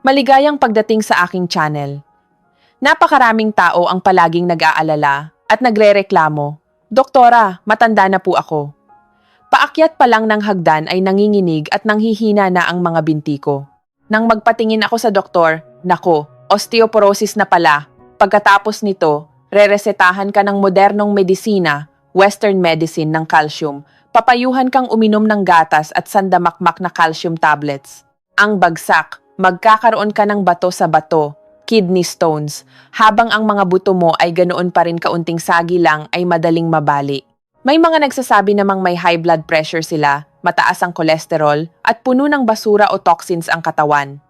Maligayang pagdating sa aking channel. Napakaraming tao ang palaging nag-aalala at nagrereklamo. Doktora, matanda na po ako. Paakyat pa lang ng hagdan ay nanginginig at nanghihina na ang mga binti ko. Nang magpatingin ako sa doktor, nako, osteoporosis na pala. Pagkatapos nito, reresetahan ka ng modernong medisina, western medicine ng calcium. Papayuhan kang uminom ng gatas at sandamakmak na calcium tablets. Ang bagsak, magkakaroon ka ng bato sa bato, kidney stones, habang ang mga buto mo ay ganoon pa rin kaunting sagi lang ay madaling mabali. May mga nagsasabi namang may high blood pressure sila, mataas ang kolesterol, at puno ng basura o toxins ang katawan.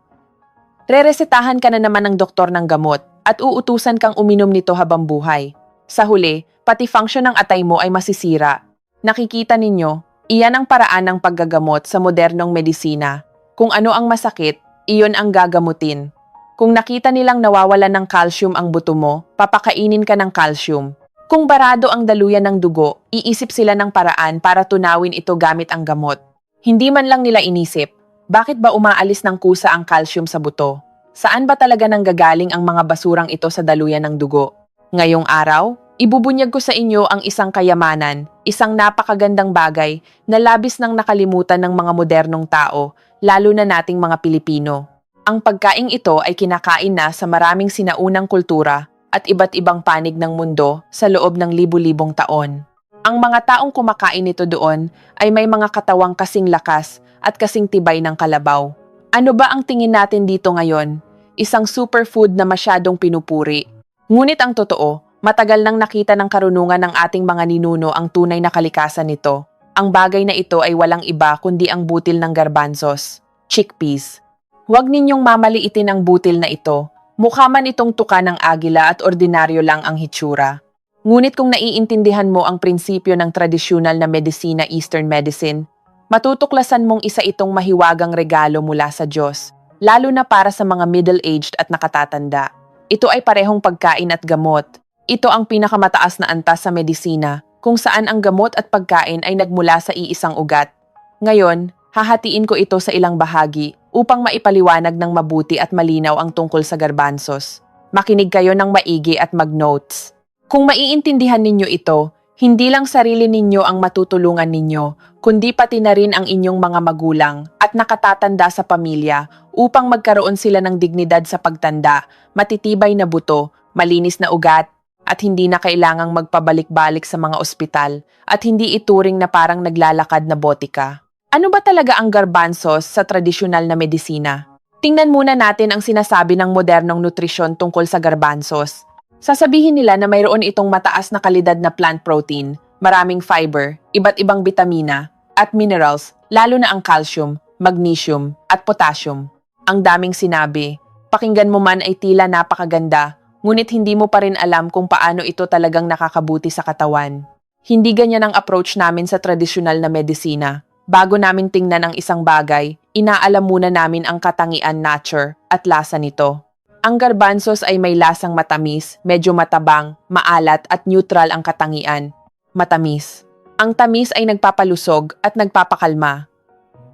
Reresetahan ka na naman ng doktor ng gamot at uutusan kang uminom nito habang buhay. Sa huli, pati function ng atay mo ay masisira. Nakikita ninyo, iyan ang paraan ng paggagamot sa modernong medisina. Kung ano ang masakit, iyon ang gagamutin. Kung nakita nilang nawawalan ng calcium ang buto mo, papakainin ka ng calcium. Kung barado ang daluyan ng dugo, iisip sila ng paraan para tunawin ito gamit ang gamot. Hindi man lang nila inisip, bakit ba umaalis ng kusa ang calcium sa buto? Saan ba talaga nanggagaling ang mga basurang ito sa daluyan ng dugo? Ngayong araw, ibubunyag ko sa inyo ang isang kayamanan, isang napakagandang bagay na labis nang nakalimutan ng mga modernong tao, lalo na nating mga Pilipino. Ang pagkaing ito ay kinakain na sa maraming sinaunang kultura at iba't ibang panig ng mundo sa loob ng libu-libong taon. Ang mga taong kumakain nito doon ay may mga katawang kasing lakas at kasing tibay ng kalabaw. Ano ba ang tingin natin dito ngayon? Isang superfood na masyadong pinupuri. Ngunit ang totoo, matagal nang nakita ng karunungan ng ating mga ninuno ang tunay na kalikasan nito. Ang bagay na ito ay walang iba kundi ang butil ng garbanzos, chickpeas. Huwag ninyong mamaliitin ang butil na ito. Mukha man itong tuka ng agila at ordinaryo lang ang hitsura. Ngunit kung naiintindihan mo ang prinsipyo ng tradisyonal na medisina Eastern medicine, matutuklasan mong isa itong mahiwagang regalo mula sa Diyos, lalo na para sa mga middle-aged at nakatatanda. Ito ay parehong pagkain at gamot. Ito ang pinakamataas na antas sa medisina, kung saan ang gamot at pagkain ay nagmula sa iisang ugat. Ngayon, hahatiin ko ito sa ilang bahagi upang maipaliwanag ng mabuti at malinaw ang tungkol sa garbanzos. Makinig kayo ng maigi at mag-notes. Kung maiintindihan ninyo ito, hindi lang sarili ninyo ang matutulungan ninyo, kundi pati na rin ang inyong mga magulang at nakatatanda sa pamilya upang magkaroon sila ng dignidad sa pagtanda, matitibay na buto, malinis na ugat, at hindi na kailangang magpabalik-balik sa mga ospital at hindi ituring na parang naglalakad na botika. Ano ba talaga ang garbanzos sa tradisyonal na medisina? Tingnan muna natin ang sinasabi ng modernong nutrisyon tungkol sa garbanzos. Sasabihin nila na mayroon itong mataas na kalidad na plant protein, maraming fiber, iba't ibang bitamina, at minerals, lalo na ang calcium, magnesium, at potassium. Ang daming sinabi, pakinggan mo man ay tila napakaganda, ngunit hindi mo pa rin alam kung paano ito talagang nakakabuti sa katawan. Hindi ganyan ang approach namin sa tradisyonal na medisina. Bago namin tingnan ang isang bagay, inaalam muna namin ang katangian, nature, at lasa nito. Ang garbanzos ay may lasang matamis, medyo matabang, maalat at neutral ang katangian. Matamis. Ang tamis ay nagpapalusog at nagpapakalma.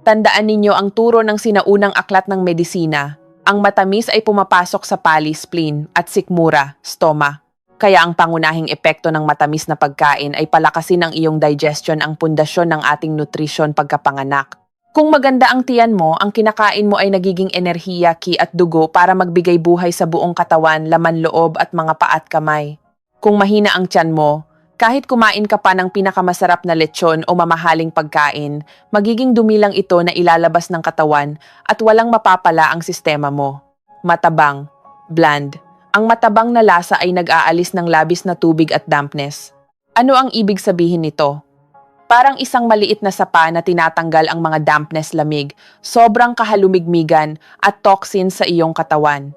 Tandaan ninyo ang turo ng sinaunang aklat ng medisina. Ang matamis ay pumapasok sa pali, spleen, at sikmura, stoma. Kaya ang pangunahing epekto ng matamis na pagkain ay palakasin ang iyong digestion, ang pundasyon ng ating nutrisyon pagkapanganak. Kung maganda ang tiyan mo, ang kinakain mo ay nagiging enerhiya, ki at dugo para magbigay buhay sa buong katawan, laman loob at mga paa at kamay. Kung mahina ang tiyan mo, kahit kumain ka pa ng pinakamasarap na lechon o mamahaling pagkain, magiging dumi lang ito na ilalabas ng katawan at walang mapapala ang sistema mo. Matabang, bland. Ang matabang na lasa ay nag-aalis ng labis na tubig at dampness. Ano ang ibig sabihin nito? Parang isang maliit na sapa na tinatanggal ang mga dampness, lamig, sobrang kahalumigmigan at toxins sa iyong katawan.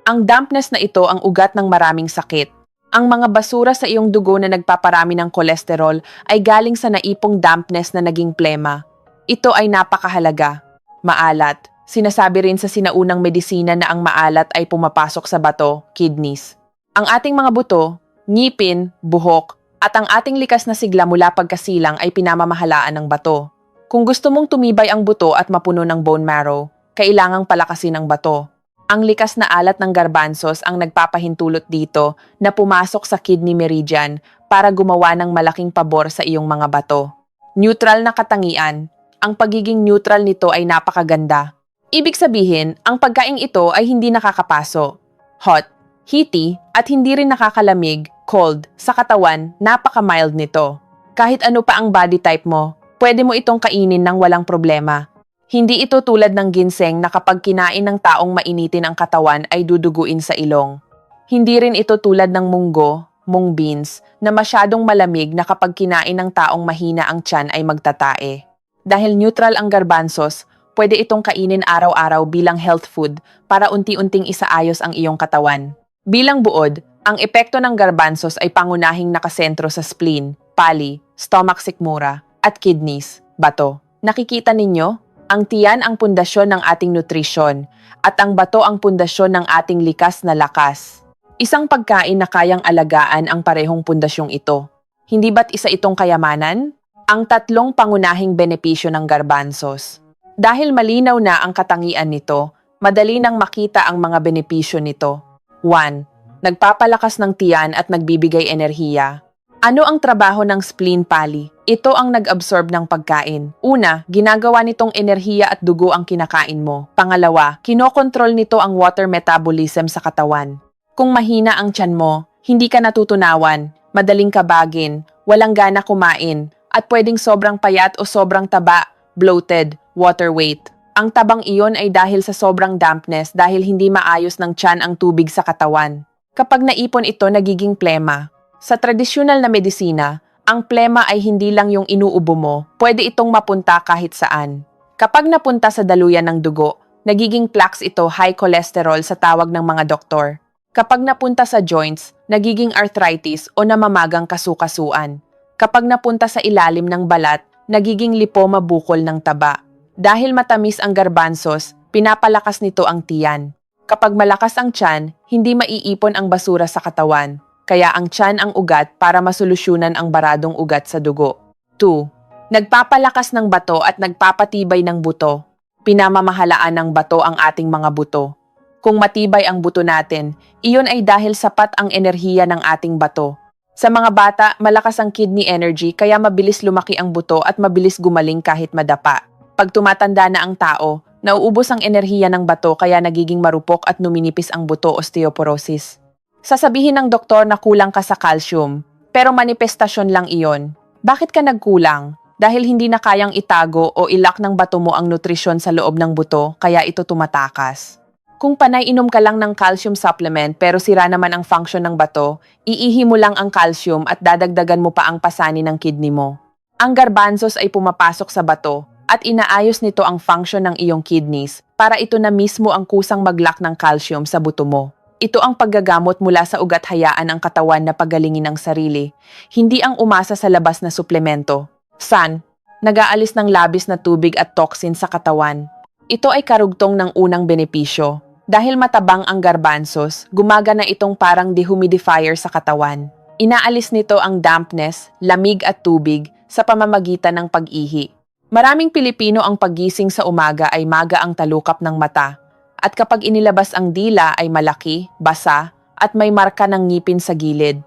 Ang dampness na ito ang ugat ng maraming sakit. Ang mga basura sa iyong dugo na nagpaparami ng kolesterol ay galing sa naipong dampness na naging plema. Ito ay napakahalaga. Maalat. Sinasabi rin sa sinaunang medisina na ang maalat ay pumapasok sa bato, kidneys. Ang ating mga buto, ngipin, buhok, at ang ating likas na sigla mula pagkasilang ay pinamamahalaan ng bato. Kung gusto mong tumibay ang buto at mapuno ng bone marrow, kailangang palakasin ang bato. Ang likas na alat ng garbanzos ang nagpapahintulot dito na pumasok sa kidney meridian para gumawa ng malaking pabor sa iyong mga bato. Neutral na katangian. Ang pagiging neutral nito ay napakaganda. Ibig sabihin, ang pagkaing ito ay hindi nakakapaso. Hot, heaty, at hindi rin nakakalamig, cold, sa katawan, napaka-mild nito. Kahit ano pa ang body type mo, pwede mo itong kainin ng walang problema. Hindi ito tulad ng ginseng na kapag kinain ng taong mainitin ang katawan ay duduguin sa ilong. Hindi rin ito tulad ng munggo, mung beans, na masyadong malamig na kapag kinain ng taong mahina ang tiyan ay magtatae. Dahil neutral ang garbanzos, pwede itong kainin araw-araw bilang health food para unti-unting isaayos ang iyong katawan. Bilang buod, ang epekto ng garbanzos ay pangunahing nakasentro sa spleen, pali, stomach sikmura, at kidneys, bato. Nakikita ninyo? Ang tiyan ang pundasyon ng ating nutrisyon at ang bato ang pundasyon ng ating likas na lakas. Isang pagkain na kayang alagaan ang parehong pundasyong ito. Hindi ba't isa itong kayamanan? Ang tatlong pangunahing benepisyo ng garbanzos. Dahil malinaw na ang katangian nito, madali nang makita ang mga benepisyo nito. 1. Nagpapalakas ng tiyan at nagbibigay enerhiya. Ano ang trabaho ng spleen pali? Ito ang nag-absorb ng pagkain. Una, ginagawa nitong enerhiya at dugo ang kinakain mo. Pangalawa, kinokontrol nito ang water metabolism sa katawan. Kung mahina ang tiyan mo, hindi ka natutunawan, madaling kabagin, walang gana kumain, at pwedeng sobrang payat o sobrang taba, bloated, water weight. Ang tabang iyon ay dahil sa sobrang dampness dahil hindi maayos ng tiyan ang tubig sa katawan. Kapag naipon ito, nagiging plema. Sa tradisyonal na medisina, ang plema ay hindi lang yung inuubo mo, pwede itong mapunta kahit saan. Kapag napunta sa daluyan ng dugo, nagiging plaques ito high cholesterol sa tawag ng mga doktor. Kapag napunta sa joints, nagiging arthritis o namamagang kasukasuan. Kapag napunta sa ilalim ng balat, nagiging lipoma bukol ng taba. Dahil matamis ang garbanzos, pinapalakas nito ang tiyan. Kapag malakas ang tiyan, hindi maiipon ang basura sa katawan. Kaya ang tiyan ang ugat para masolusyonan ang baradong ugat sa dugo. 2. Nagpapalakas ng bato at nagpapatibay ng buto. Pinamamahalaan ng bato ang ating mga buto. Kung matibay ang buto natin, iyon ay dahil sapat ang enerhiya ng ating bato. Sa mga bata, malakas ang kidney energy kaya mabilis lumaki ang buto at mabilis gumaling kahit madapa. Pag tumatanda na ang tao, nauubos ang enerhiya ng bato kaya nagiging marupok at numinipis ang buto, osteoporosis. Sasabihin ng doktor na kulang ka sa calcium, pero manifestasyon lang iyon. Bakit ka nagkulang? Dahil hindi na kayang itago o ilak ng bato mo ang nutrisyon sa loob ng buto, kaya ito tumatakas. Kung panay inom ka lang ng calcium supplement pero sira naman ang function ng bato, iihi mo lang ang calcium at dadagdagan mo pa ang pasani ng kidney mo. Ang garbanzos ay pumapasok sa bato at inaayos nito ang function ng iyong kidneys para ito na mismo ang kusang maglak ng calcium sa buto mo. Ito ang paggagamot mula sa ugat, hayaan ang katawan na pagalingin ang sarili, hindi ang umasa sa labas na suplemento. San, nag-aalis ng labis na tubig at toxin sa katawan. Ito ay karugtong ng unang benepisyo. Dahil matabang ang garbanzos, gumagana itong parang dehumidifier sa katawan. Inaalis nito ang dampness, lamig at tubig sa pamamagitan ng pag-ihi. Maraming Pilipino ang paggising sa umaga ay maga ang talukap ng mata. At kapag inilabas ang dila ay malaki, basa, at may marka ng ngipin sa gilid.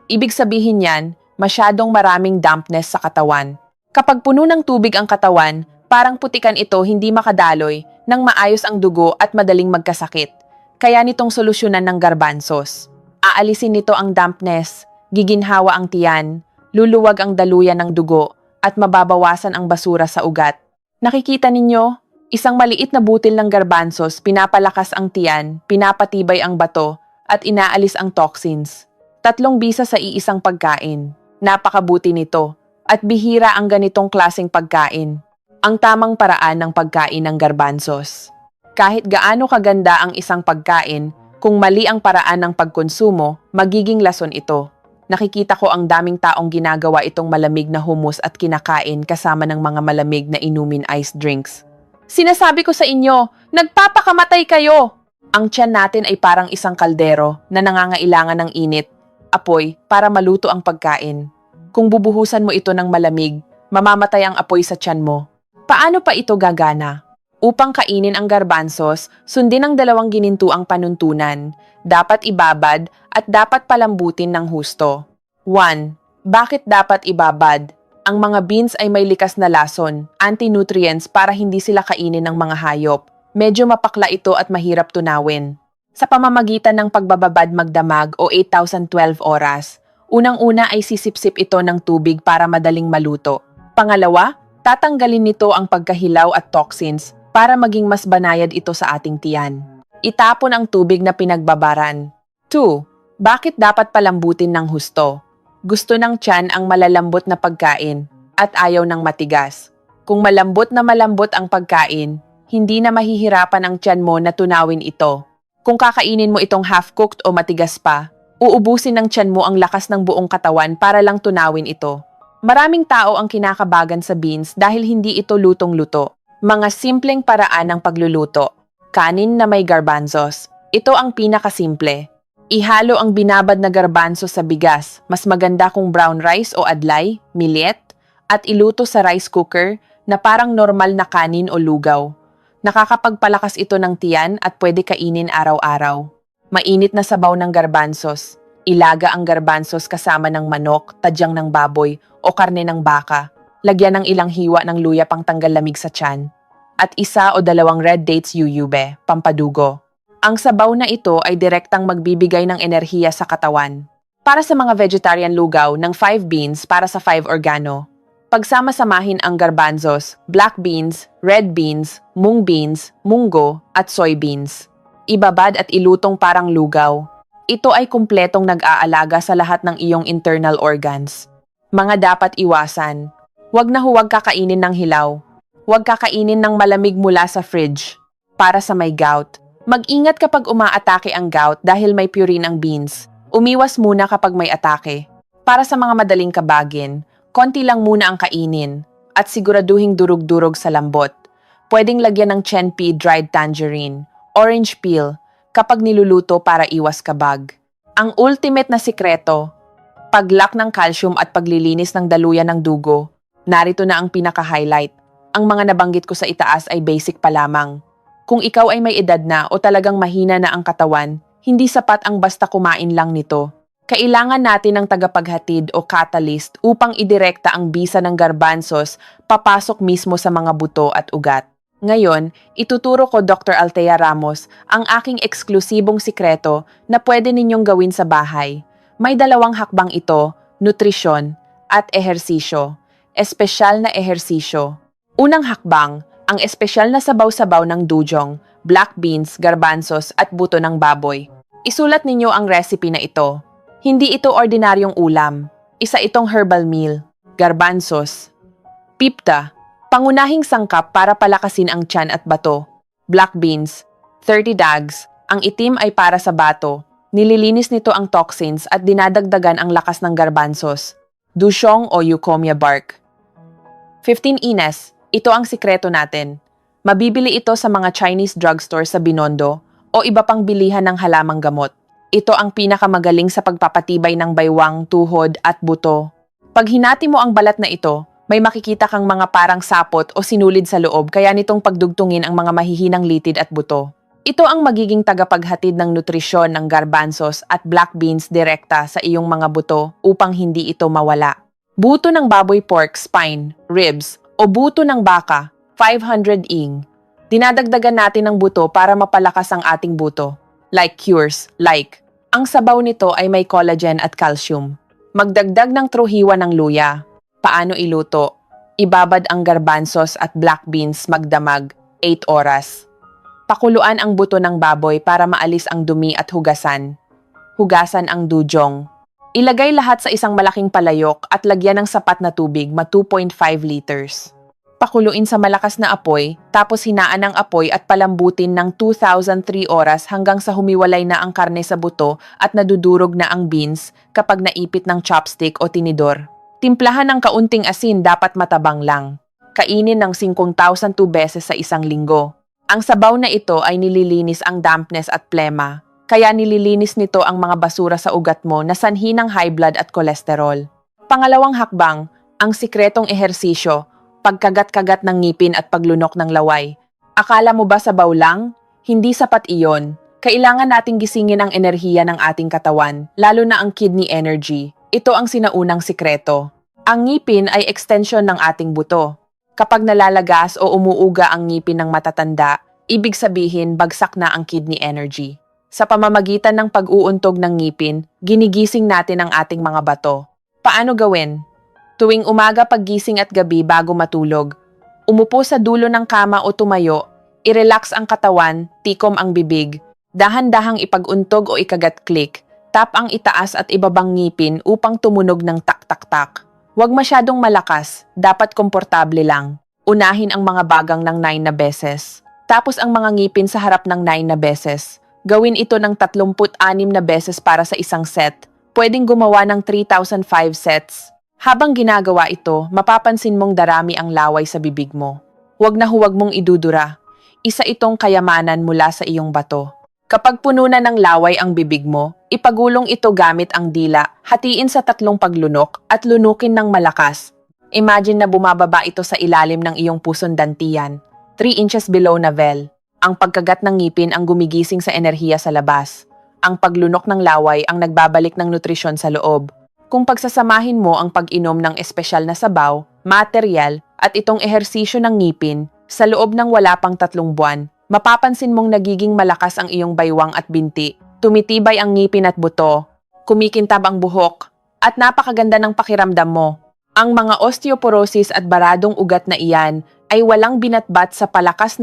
Ibig sabihin yan, masyadong maraming dampness sa katawan. Kapag puno ng tubig ang katawan, parang putikan ito hindi makadaloy nang maayos ang dugo at madaling magkasakit. Kaya nitong solusyonan ng garbanzos. Aalisin nito ang dampness, giginhawa ang tiyan, luluwag ang daluyan ng dugo, at mababawasan ang basura sa ugat. Nakikita ninyo? Isang maliit na butil ng garbanzos, pinapalakas ang tiyan, pinapatibay ang bato, at inaalis ang toxins. 3 bisa sa iisang pagkain. Napakabuti nito, at bihira ang ganitong klaseng pagkain. Ang tamang paraan ng pagkain ng garbanzos. Kahit gaano kaganda ang isang pagkain, kung mali ang paraan ng pagkonsumo, magiging lason ito. Nakikita ko ang daming taong ginagawa itong malamig na hummus at kinakain kasama ng mga malamig na inumin iced drinks. Sinasabi ko sa inyo, nagpapakamatay kayo! Ang tiyan natin ay parang isang kaldero na nangangailangan ng init, apoy para maluto ang pagkain. Kung bubuhusan mo ito ng malamig, mamamatay ang apoy sa tiyan mo. Paano pa ito gagana? Upang kainin ang garbanzos, sundin ang dalawang ginintuang panuntunan. Dapat ibabad at dapat palambutin ng husto. 1. Bakit dapat ibabad? Ang mga beans ay may likas na lason, anti-nutrients para hindi sila kainin ng mga hayop. Medyo mapakla ito at mahirap tunawin. Sa pamamagitan ng pagbababad magdamag o 8,012 oras, unang-una ay sisipsip ito ng tubig para madaling maluto. Pangalawa, tatanggalin nito ang pagkahilaw at toxins para maging mas banayad ito sa ating tiyan. Itapon ang tubig na pinagbabaran. 2. Bakit dapat palambutin ng husto? Gusto ng tiyan ang malalambot na pagkain at ayaw ng matigas. Kung malambot ang pagkain, hindi na mahihirapan ang tiyan mo na tunawin ito. Kung kakainin mo itong half-cooked o matigas pa, uubusin ng tiyan mo ang lakas ng buong katawan para lang tunawin ito. Maraming tao ang kinakabagan sa beans dahil hindi ito lutong-luto. Mga simpleng paraan ng pagluluto. Kanin na may garbanzos. Ito ang pinakasimple. Ihalo ang binabad na garbanzo sa bigas, mas maganda kung brown rice o adlay, millet, at iluto sa rice cooker na parang normal na kanin o lugaw. Nakakapagpalakas ito ng tiyan at pwede kainin araw-araw. Mainit na sabaw ng garbanzos. Ilaga ang garbanzos kasama ng manok, tadyang ng baboy o karne ng baka. Lagyan ng ilang hiwa ng luya pang tanggal lamig sa tiyan. At 1 o 2 red dates yuyube, pampadugo. Ang sabaw na ito ay direktang magbibigay ng enerhiya sa katawan. Para sa mga vegetarian lugaw ng 5 beans para sa 5 organo. Pagsama-samahin ang garbanzos, black beans, red beans, mung beans, munggo, at soybeans. Ibabad at ilutong parang lugaw. Ito ay kumpletong nag-aalaga sa lahat ng iyong internal organs. Mga dapat iwasan. Huwag na huwag kakainin ng hilaw. Huwag kakainin ng malamig mula sa fridge. Para sa may gout. Mag-ingat kapag umaatake ang gout dahil may purine ang beans. Umiwas muna kapag may atake. Para sa mga madaling kabagin, konti lang muna ang kainin at siguraduhing durug-durog sa lambot. Pwedeng lagyan ng chenpi dried tangerine, orange peel, kapag niluluto para iwas kabag. Ang ultimate na sikreto, paglak ng calcium at paglilinis ng daluyan ng dugo. Narito na ang pinaka-highlight. Ang mga nabanggit ko sa itaas ay basic pa lamang. Kung ikaw ay may edad na o talagang mahina na ang katawan, hindi sapat ang basta kumain lang nito. Kailangan natin ng tagapaghatid o catalyst upang idirekta ang bisa ng garbanzos papasok mismo sa mga buto at ugat. Ngayon, ituturo ko Dr. Althea Ramos ang aking eksklusibong sikreto na pwede ninyong gawin sa bahay. May 2 hakbang ito, nutrisyon at ehersisyo. Espesyal na ehersisyo. Unang hakbang, ang espesyal na sabaw-sabaw ng dujong, black beans, garbanzos at buto ng baboy. Isulat ninyo ang recipe na ito. Hindi ito ordinaryong ulam. Isa itong herbal meal. Garbanzos. Pipta. Pangunahing sangkap para palakasin ang tiyan at bato. Black beans. 30 dags. Ang itim ay para sa bato. Nililinis nito ang toxins at dinadagdagan ang lakas ng garbanzos. Dusyong o eucommia bark. 15 ines. Ito ang sikreto natin. Mabibili ito sa mga Chinese drugstore sa Binondo o iba pang bilihan ng halamang gamot. Ito ang pinakamagaling sa pagpapatibay ng baywang, tuhod at buto. Pag hinati mo ang balat na ito, may makikita kang mga parang sapot o sinulid sa loob kaya nitong pagdugtungin ang mga mahihinang litid at buto. Ito ang magiging tagapaghatid ng nutrisyon ng garbanzos at black beans direkta sa iyong mga buto upang hindi ito mawala. Buto ng baboy pork spine, ribs, o buto ng baka, 500 ing. Dinadagdagan natin ng buto para mapalakas ang ating buto. Like cures, like. Ang sabaw nito ay may collagen at calcium. Magdagdag ng truhiwa ng luya. Paano iluto? Ibabad ang garbanzos at black beans magdamag, 8 oras. Pakuluan ang buto ng baboy para maalis ang dumi at hugasan. Hugasan ang dujong. Ilagay lahat sa isang malaking palayok at lagyan ng sapat na tubig, 2.5 liters. Pakuluin sa malakas na apoy, tapos hinaan ang apoy at palambutin ng 2,003 oras hanggang sa humiwalay na ang karne sa buto at nadudurog na ang beans kapag naipit ng chopstick o tinidor. Timplahan ng kaunting asin, dapat matabang lang. Kainin ng 5,002 beses sa isang linggo. Ang sabaw na ito ay nililinis ang dampness at plema. Kaya nililinis nito ang mga basura sa ugat mo na sanhi ng high blood at kolesterol. Pangalawang hakbang, ang sikretong ehersisyo, pagkagat-kagat ng ngipin at paglunok ng laway. Akala mo ba sabaw lang? Hindi sapat iyon. Kailangan nating gisingin ang enerhiya ng ating katawan, lalo na ang kidney energy. Ito ang sinaunang sikreto. Ang ngipin ay extension ng ating buto. Kapag nalalagas o umuuga ang ngipin ng matatanda, ibig sabihin bagsak na ang kidney energy. Sa pamamagitan ng pag-uuntog ng ngipin, ginigising natin ang ating mga bato. Paano gawin? Tuwing umaga paggising at gabi bago matulog, umupo sa dulo ng kama o tumayo, i-relax ang katawan, tikom ang bibig, dahan-dahang ipag-untog o ikagat-click, tap ang itaas at ibabang ngipin upang tumunog ng tak-tak-tak. Huwag masyadong malakas, dapat komportable lang. Unahin ang mga bagang ng 9 na beses. Tapos ang mga ngipin sa harap ng 9 na beses. Gawin ito ng 36 na beses para sa isang set. Pwedeng gumawa ng 3,005 sets. Habang ginagawa ito, mapapansin mong darami ang laway sa bibig mo. Huwag na huwag mong idudura. Isa itong kayamanan mula sa iyong bato. Kapag puno na ng laway ang bibig mo, ipagulong ito gamit ang dila, hatiin sa 3 paglunok at lunukin ng malakas. Imagine na bumababa ito sa ilalim ng iyong pusong dantian, 3 inches below navel. Ang pagkagat ng ngipin ang gumigising sa enerhiya sa labas. Ang paglunok ng laway ang nagbabalik ng nutrisyon sa loob. Kung pagsasamahin mo ang pag-inom ng espesyal na sabaw, material, at itong ehersisyo ng ngipin, sa loob ng wala pang 3 buwan, mapapansin mong nagiging malakas ang iyong baywang at binti, tumitibay ang ngipin at buto, kumikintab ang buhok, at napakaganda ng pakiramdam mo. Ang mga osteoporosis at baradong ugat na iyan ay walang binatbat sa palakas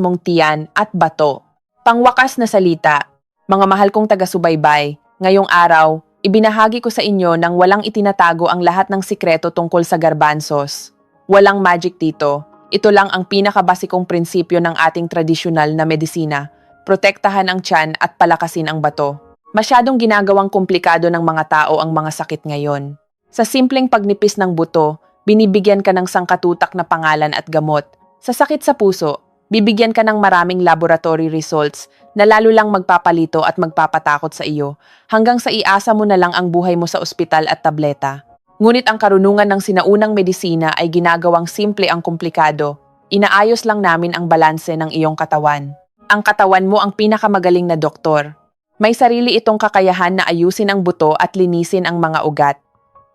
mong tiyan at bato. Pangwakas na salita, mga mahal kong taga-subaybay, ngayong araw, ibinahagi ko sa inyo nang walang itinatago ang lahat ng sikreto tungkol sa garbanzos. Walang magic dito. Ito lang ang pinakabasikong prinsipyo ng ating tradisyonal na medisina. Protektahan ang tiyan at palakasin ang bato. Masyadong ginagawang komplikado ng mga tao ang mga sakit ngayon. Sa simpleng pagnipis ng buto, binibigyan ka ng sangkatutak na pangalan at gamot. Sa sakit sa puso, bibigyan ka ng maraming laboratory results na lalo lang magpapalito at magpapatakot sa iyo hanggang sa iasa mo na lang ang buhay mo sa ospital at tableta. Ngunit ang karunungan ng sinaunang medisina ay ginagawang simple ang komplikado. Inaayos lang namin ang balanse ng iyong katawan. Ang katawan mo ang pinakamagaling na doktor. May sarili itong kakayahan na ayusin ang buto at linisin ang mga ugat.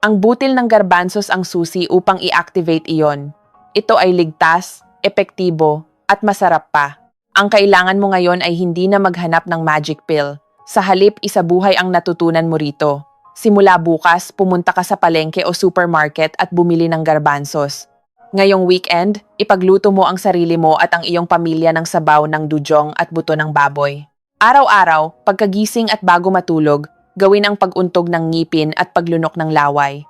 Ang butil ng garbanzos ang susi upang i-activate iyon. Ito ay ligtas, epektibo, at masarap pa. Ang kailangan mo ngayon ay hindi na maghanap ng magic pill. Sa halip, isabuhay ang natutunan mo rito. Simula bukas, pumunta ka sa palengke o supermarket at bumili ng garbanzos. Ngayong weekend, ipagluto mo ang sarili mo at ang iyong pamilya ng sabaw ng dujong at buto ng baboy. Araw-araw, pagkagising at bago matulog, gawin ang pag-untog ng ngipin at paglunok ng laway.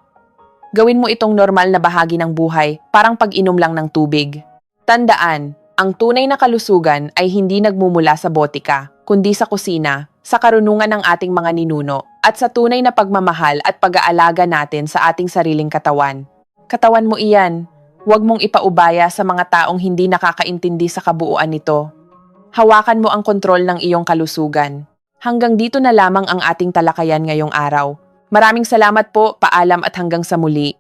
Gawin mo itong normal na bahagi ng buhay, parang pag-inom lang ng tubig. Tandaan, ang tunay na kalusugan ay hindi nagmumula sa botika, kundi sa kusina, sa karunungan ng ating mga ninuno, at sa tunay na pagmamahal at pag-aalaga natin sa ating sariling katawan. Katawan mo iyan. Huwag mong ipaubaya sa mga taong hindi nakakaintindi sa kabuuan nito. Hawakan mo ang kontrol ng iyong kalusugan. Hanggang dito na lamang ang ating talakayan ngayong araw. Maraming salamat po, paalam at hanggang sa muli.